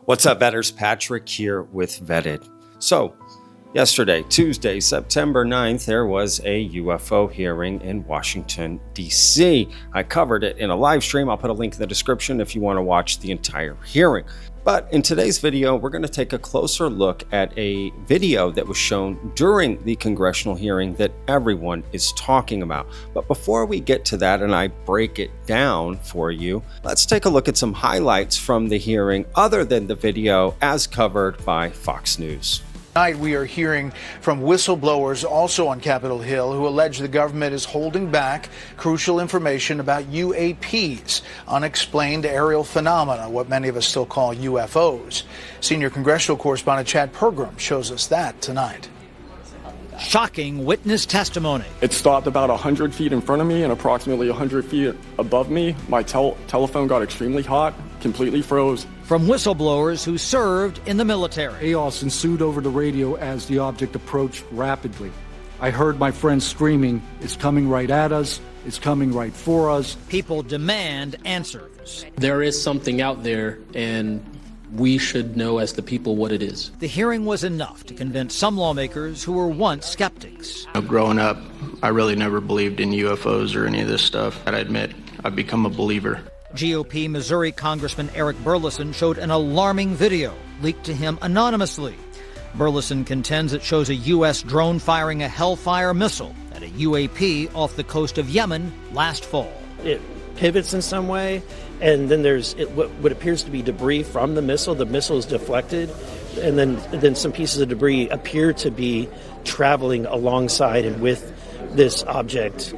What's up, Vetters? Patrick here with Vetted. So, yesterday, Tuesday, September 9th, there was a UFO hearing in Washington, D.C. I covered it in a live stream. I'll put a link in the description if you want to watch the entire hearing. But in today's video, we're going to take a closer look at a video that was shown during the congressional hearing that everyone is talking about. But before we get to that and I break it down for you, let's take a look at some highlights from the hearing other than the video as covered by Fox News. Tonight we are hearing from whistleblowers also on Capitol Hill who allege the government is holding back crucial information about UAPs, unexplained aerial phenomena, what many of us still call UFOs. Senior congressional correspondent Chad Pergram shows us that tonight. Shocking witness testimony. It stopped about 100 feet in front of me and approximately 100 feet above me. My telephone got extremely hot, completely froze. From whistleblowers who served in the military. Chaos ensued over the radio as the object approached rapidly. I heard my friends screaming, "It's coming right at us, it's coming right for us." People demand answers. There is something out there, and we should know as the people what it is. The hearing was enough to convince some lawmakers who were once skeptics. Growing up, I really never believed in UFOs or any of this stuff. I admit, I've become a believer. GOP Missouri Congressman Eric Burlison showed an alarming video leaked to him anonymously. Burlison contends it shows a U.S. drone firing a Hellfire missile at a UAP off the coast of Yemen last fall. It pivots in some way, and then there's what appears to be debris from the missile. The missile is deflected, and then some pieces of debris appear to be traveling alongside and with this object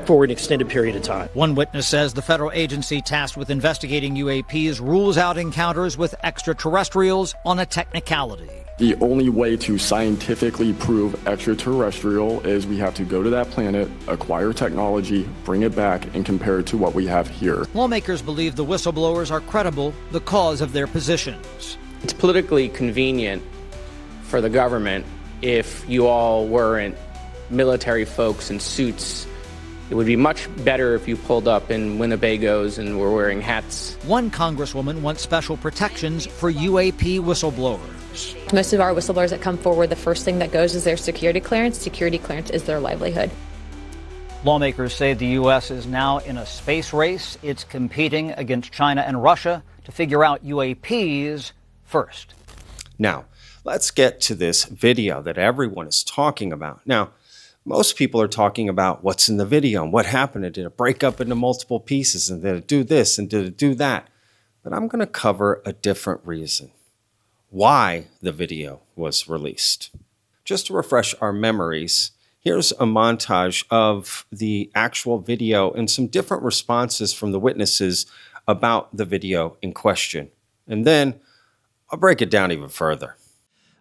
for an extended period of time. One witness says the federal agency tasked with investigating UAPs rules out encounters with extraterrestrials on a technicality. The only way to scientifically prove extraterrestrial is we have to go to that planet, acquire technology, bring it back, and compare it to what we have here. Lawmakers believe the whistleblowers are credible because of their positions. It's politically convenient for the government if you all weren't military folks in suits. It would be much better if you pulled up in Winnebagos and were wearing hats. One congresswoman wants special protections for UAP whistleblowers. Most of our whistleblowers that come forward, the first thing that goes is their security clearance. Security clearance is their livelihood. Lawmakers say the U.S. is now in a space race. It's competing against China and Russia to figure out UAPs first. Now, let's get to this video that everyone is talking about. Now, most people are talking about what's in the video and what happened. Did it break up into multiple pieces? And did it do this? And did it do that? But I'm going to cover a different reason. Why the video was released. Just to refresh our memories, here's a montage of the actual video and some different responses from the witnesses about the video in question. And then I'll break it down even further.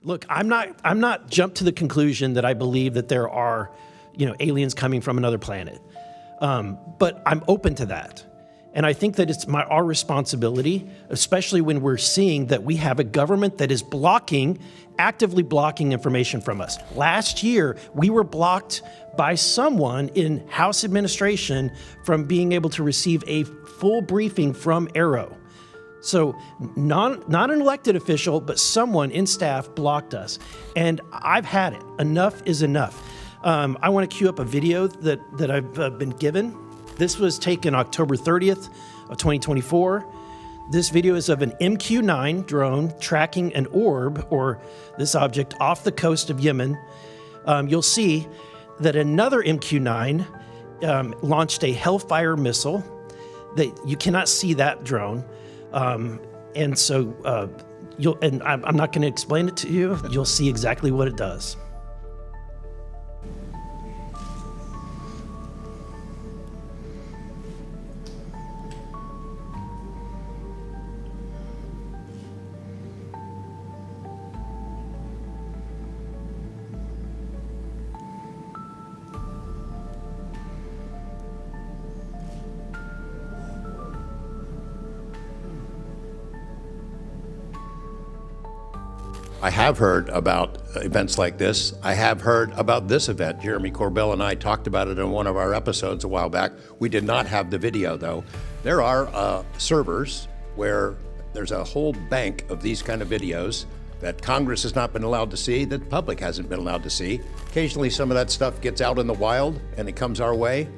Look, I'm not jumped to the conclusion that I believe that there are, aliens coming from another planet. But I'm open to that. And I think that it's our responsibility, especially when we're seeing that we have a government that is actively blocking information from us. Last year, we were blocked by someone in House administration from being able to receive a full briefing from Arrow. So not an elected official, but someone in staff blocked us. And I've had it. Enough is enough. I want to cue up a video that I've been given. This was taken October 30th of 2024. This video is of an MQ-9 drone tracking an orb, or this object, off the coast of Yemen. You'll see that another MQ-9 launched a Hellfire missile. That you cannot see that drone. And so I'm not going to explain it to you. You'll see exactly what it does. I have heard about events like this. I have heard about this event. Jeremy Corbell and I talked about it in one of our episodes a while back. We did not have the video, though. There are servers where There's a whole bank of these kind of videos that Congress has not been allowed to see, that the public hasn't been allowed to see. Occasionally some of that stuff gets out in the wild and it comes our way.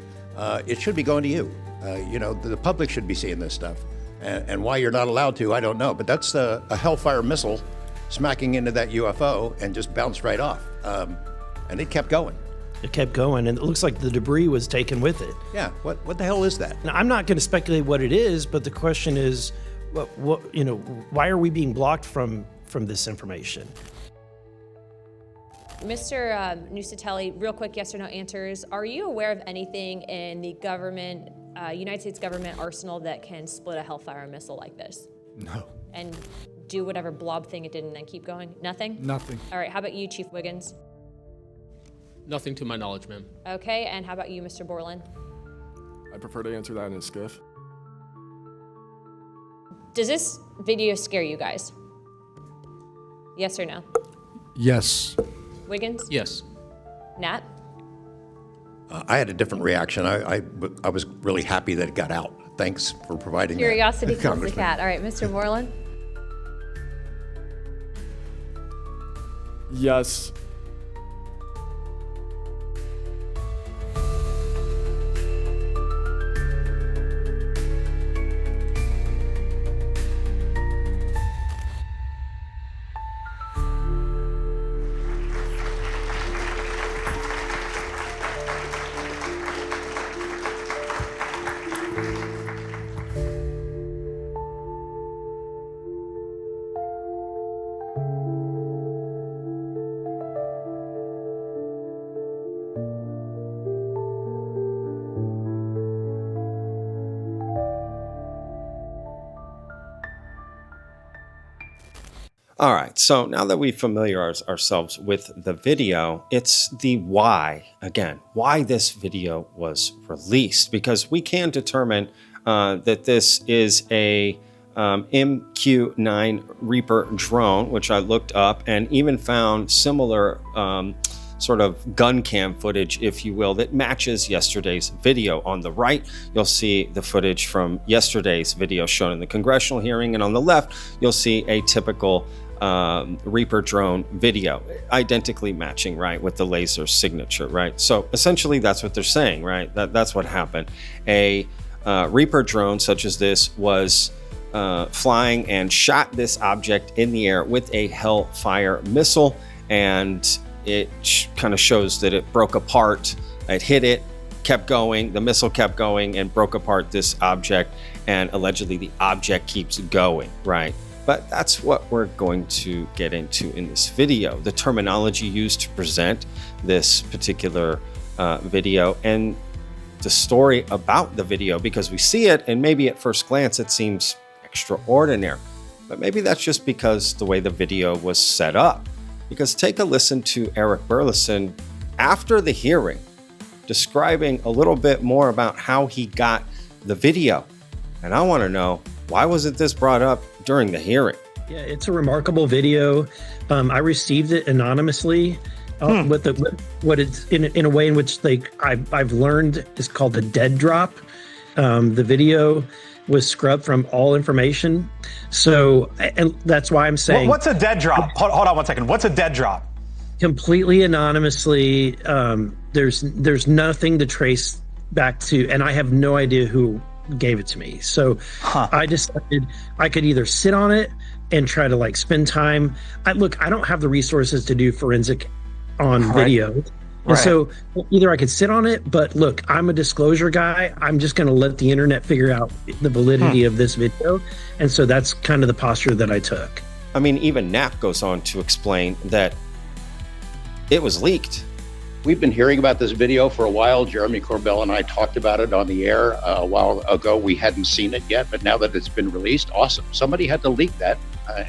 It should be going to you. The public should be seeing this stuff. And why you're not allowed to, I don't know. But that's a Hellfire missile smacking into that UFO and just bounced right off. And it kept going. It kept going, and it looks like the debris was taken with it. Yeah, what the hell is that? Now, I'm not going to speculate what it is, but the question is, why are we being blocked from this information? Mr. Nusatelli, real quick yes or no answers. Are you aware of anything in the government, United States government arsenal that can split a Hellfire missile like this? No. And do whatever blob thing it did and then keep going? Nothing? Nothing. All right, how about you, Chief Wiggins? Nothing to my knowledge, ma'am. Okay, and how about you, Mr. Borland? I prefer to answer that in a skiff. Does this video scare you guys? Yes or no? Yes. Wiggins? Yes. Nat? I had a different reaction. I was really happy that it got out. Thanks for providing Curiosity that, kills the Congressman. cat. All right, Mr. Borland? Yes. All right, so now that we familiarize ourselves with the video, it's the why, again, why this video was released, because we can determine that this is a MQ-9 Reaper drone, which I looked up and even found similar sort of gun cam footage, if you will, that matches yesterday's video. On the right, you'll see the footage from yesterday's video shown in the congressional hearing, and on the left, you'll see a typical Reaper drone video, identically matching, right, with the laser signature, right? So essentially that's what they're saying, right? That's what happened. A Reaper drone such as this was flying and shot this object in the air with a Hellfire missile, and it kind of shows that it broke apart. It hit it, kept going, the missile kept going and broke apart this object, and allegedly the object keeps going, right? But that's what we're going to get into in this video, the terminology used to present this particular video and the story about the video, because we see it and maybe at first glance it seems extraordinary, but maybe that's just because the way the video was set up. Because take a listen to Eric Burlison after the hearing, describing a little bit more about how he got the video. And I want to know, why wasn't this brought up during the hearing? Yeah, it's a remarkable video. I received it anonymously with what it's in a way in which I've learned is called a dead drop. The video was scrubbed from all information. So, and that's why I'm saying... What's a dead drop? Hold on one second. What's a dead drop? Completely anonymously. There's nothing to trace back to, and I have no idea who gave it to me. So I decided I could either sit on it and try to spend time. I don't have the resources to do forensic on video. And so either I could sit on it, but look, I'm a disclosure guy. I'm just going to let the internet figure out the validity of this video. And so that's kind of the posture that I took. I mean, even Knapp goes on to explain that it was leaked. We've been hearing about this video for a while. Jeremy Corbell and I talked about it on the air a while ago. We hadn't seen it yet, but now that it's been released, awesome. Somebody had to leak that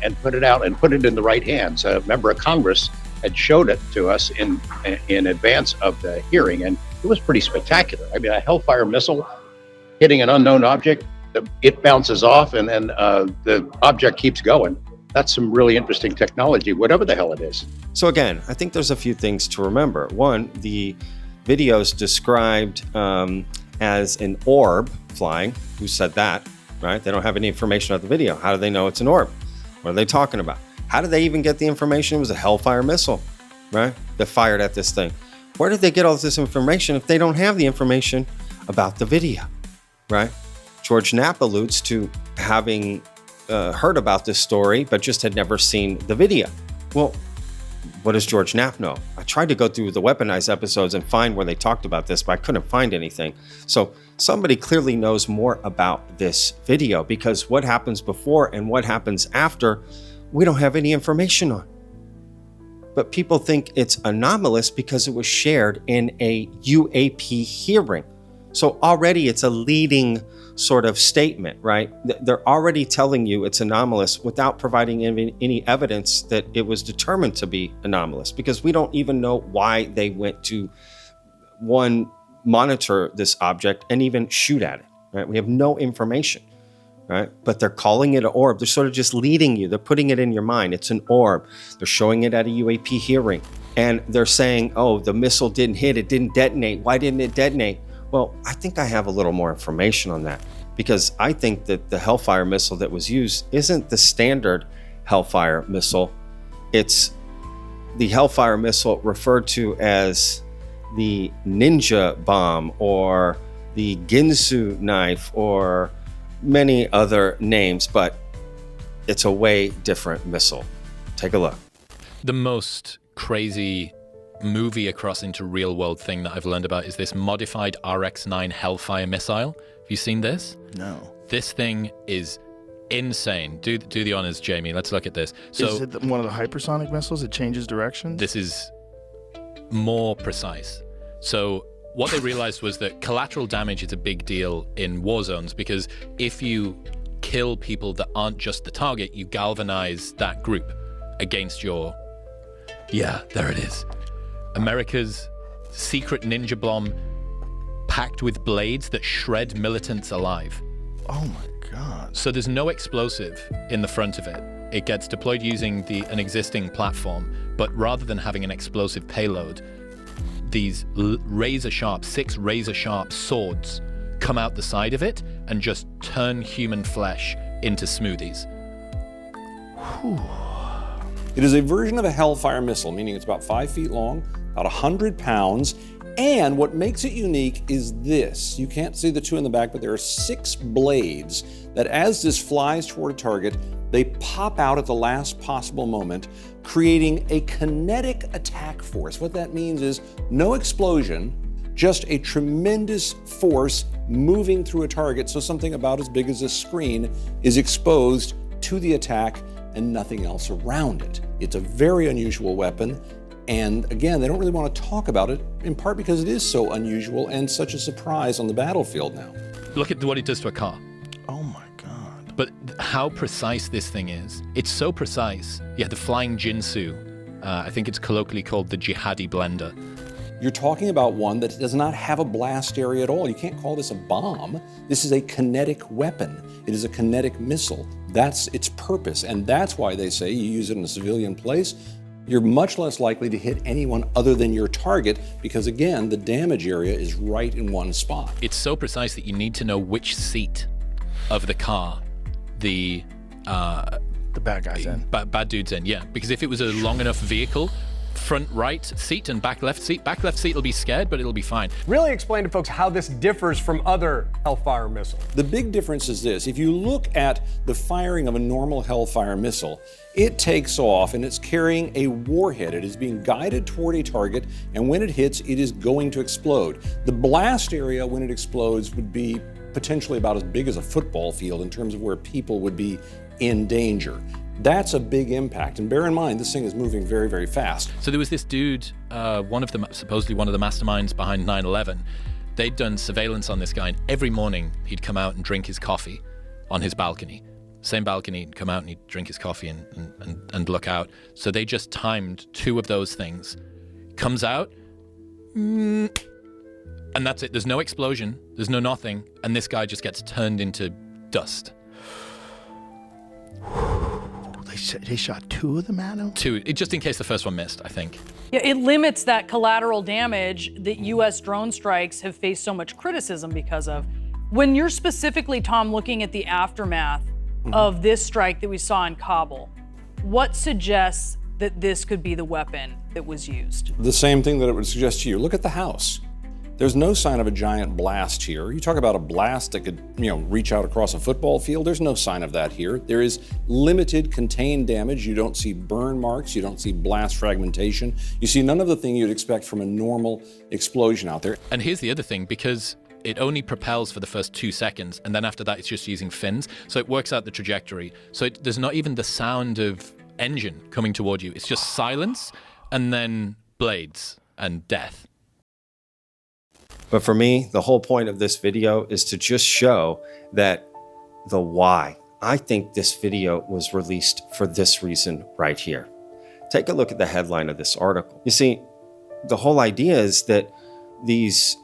and put it out and put it in the right hands. A member of Congress had showed it to us in advance of the hearing, and it was pretty spectacular. I mean, a Hellfire missile hitting an unknown object, it bounces off, and then the object keeps going. That's some really interesting technology, whatever the hell it is. So again, I think there's a few things to remember. One, the video's described as an orb flying. Who said that? right? They don't have any information about the video. How do they know it's an orb? What are they talking about? How did they even get the information it was a Hellfire missile, right? That fired at this thing. Where did they get all this information if they don't have the information about the video, right? George Knapp alludes to having heard about this story, but just had never seen the video. Well, what does George Knapp know? I tried to go through the weaponized episodes and find where they talked about this, but I couldn't find anything. So somebody clearly knows more about this video, because what happens before and what happens after, we don't have any information on. But people think it's anomalous because it was shared in a UAP hearing. So already it's a leading sort of statement, right? They're already telling you it's anomalous without providing any evidence that it was determined to be anomalous, because we don't even know why they went to, one, monitor this object and even shoot at it, right? We have no information, right? But they're calling it an orb. They're sort of just leading you. They're putting it in your mind. It's an orb. They're showing it at a UAP hearing. And they're saying, oh, the missile didn't hit. It didn't detonate. Why didn't it detonate? Well, I think I have a little more information on that, because I think that the Hellfire missile that was used isn't the standard Hellfire missile. It's the Hellfire missile referred to as the ninja bomb or the Ginsu knife or many other names, but it's a way different missile. Take a look. The most crazy movie across into real world thing that I've learned about is this modified RX-9 Hellfire missile. Have you seen this? No. This thing is insane. Do the honors, Jamie. Let's look at this. So, is it one of the hypersonic missiles that changes direction? This is more precise. So what they realized was that collateral damage is a big deal in war zones, because if you kill people that aren't just the target, you galvanize that group against your... Yeah, there it is. America's secret ninja bomb packed with blades that shred militants alive. Oh my God. So there's no explosive in the front of it. It gets deployed using an existing platform, but rather than having an explosive payload, these razor-sharp, 6 razor-sharp swords come out the side of it and just turn human flesh into smoothies. Whew. It is a version of a Hellfire missile, meaning it's about 5 feet long, about 100 pounds, and what makes it unique is this. You can't see the 2 in the back, but there are 6 blades that, as this flies toward a target, they pop out at the last possible moment, creating a kinetic attack force. What that means is no explosion, just a tremendous force moving through a target, so something about as big as a screen is exposed to the attack and nothing else around it. It's a very unusual weapon, and again, they don't really want to talk about it, in part because it is so unusual and such a surprise on the battlefield now. Look at what it does to a car. Oh my God. But how precise this thing is. It's so precise. Yeah, the flying Jinsu. I think it's colloquially called the jihadi blender. You're talking about one that does not have a blast area at all. You can't call this a bomb. This is a kinetic weapon. It is a kinetic missile. That's its purpose, and that's why they say you use it in a civilian place, you're much less likely to hit anyone other than your target, because again, the damage area is right in one spot. It's so precise that you need to know which seat of the car the bad guy's in. Bad dude's in, yeah. Because if it was a long enough vehicle, front right seat and back left seat will be scared, but it'll be fine. Really explain to folks how this differs from other Hellfire missiles. The big difference is this. If you look at the firing of a normal Hellfire missile, it takes off and it's carrying a warhead. It is being guided toward a target, and when it hits, it is going to explode. The blast area when it explodes would be potentially about as big as a football field in terms of where people would be in danger. That's a big impact, and bear in mind, this thing is moving very, very fast. So there was this dude, supposedly one of the masterminds behind 9/11. They'd done surveillance on this guy, and every morning he'd come out and drink his coffee on his balcony. Same balcony, he'd come out and he'd drink his coffee and look out. So they just timed 2 of those things. Comes out, and that's it. There's no explosion, there's no nothing, and this guy just gets turned into dust. They shot 2 of them at him? 2, just in case the first one missed, I think. Yeah, it limits that collateral damage that U.S. drone strikes have faced so much criticism because of. When you're specifically, Tom, looking at the aftermath of this strike that we saw in Kabul, what suggests that this could be the weapon that was used? The same thing that it would suggest to you. Look at the house. There's no sign of a giant blast here. You talk about a blast that could, reach out across a football field. There's no sign of that here. There is limited contained damage. You don't see burn marks. You don't see blast fragmentation. You see none of the thing you'd expect from a normal explosion out there. And here's the other thing, because it only propels for the first 2 seconds, and then after that it's just using fins, so it works out the trajectory. So there's not even the sound of engine coming toward you. It's just silence and then blades and death. But for me, the whole point of this video is to just show that the why. I think this video was released for this reason right here. Take a look at the headline of this article. You see, the whole idea is that these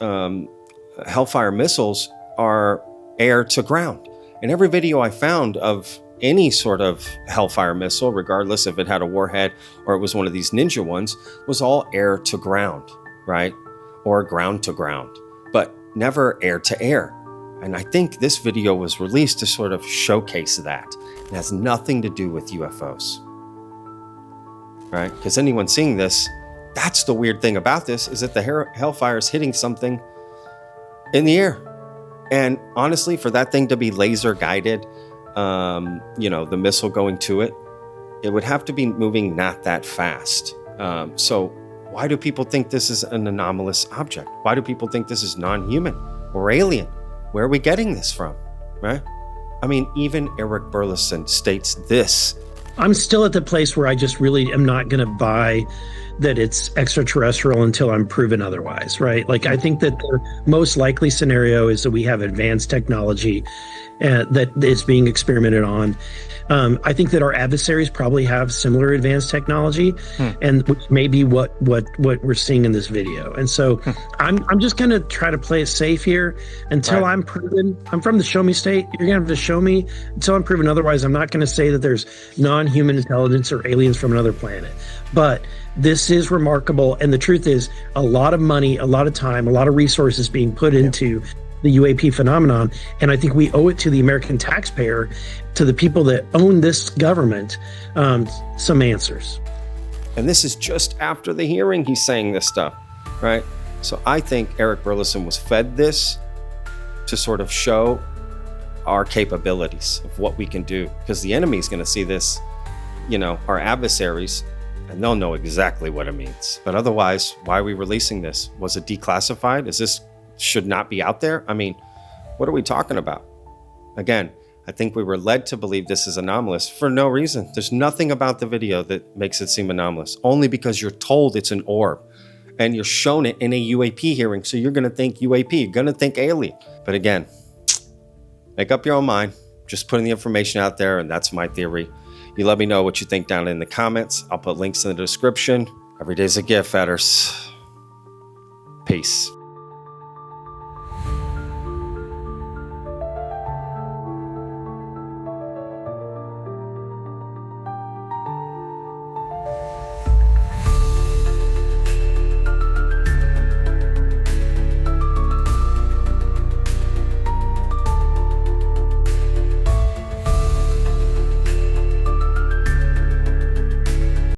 Hellfire missiles are air to ground. In every video I found of any sort of Hellfire missile, regardless if it had a warhead or it was one of these ninja ones, was all air to ground, right? Or ground to ground, but never air to air. And I think this video was released to sort of showcase that. It has nothing to do with UFOs, right? Because anyone seeing this, that's the weird thing about this, is that the Hellfire is hitting something in the air. And honestly, for that thing to be laser guided, the missile going to it, it would have to be moving not that fast. So why do people think this is an anomalous object? Why do people think this is non-human or alien? Where are we getting this from, right? I mean, even Eric Burlison states this. I'm still at the place where I just really am not going to buy that it's extraterrestrial until I'm proven otherwise, right? Like, I think that the most likely scenario is that we have advanced technology that is being experimented on. I think that our adversaries probably have similar advanced technology, and which may be what we're seeing in this video. And so I'm just going to try to play it safe here until I'm proven. I'm from the show me state. You're going to have to show me until I'm proven otherwise. I'm not going to say that there's non-human intelligence or aliens from another planet. But this is remarkable. And the truth is, a lot of money, a lot of time, a lot of resources being put into the UAP phenomenon. And I think we owe it to the American taxpayer, to the people that own this government, some answers. And this is just after the hearing he's saying this stuff, right? So I think Eric Burlison was fed this to sort of show our capabilities of what we can do, because the enemy is going to see this, our adversaries, and they'll know exactly what it means. But otherwise, why are we releasing this? Was it declassified? Is this should not be out there? I mean, what are we talking about? Again, I think we were led to believe this is anomalous for no reason. There's nothing about the video that makes it seem anomalous, only because you're told it's an orb and you're shown it in a UAP hearing. So you're going to think UAP, you're going to think alien. But again, make up your own mind. Just putting the information out there, and that's my theory. You let me know what you think down in the comments. I'll put links in the description. Every day's a gift, Fetters. Peace.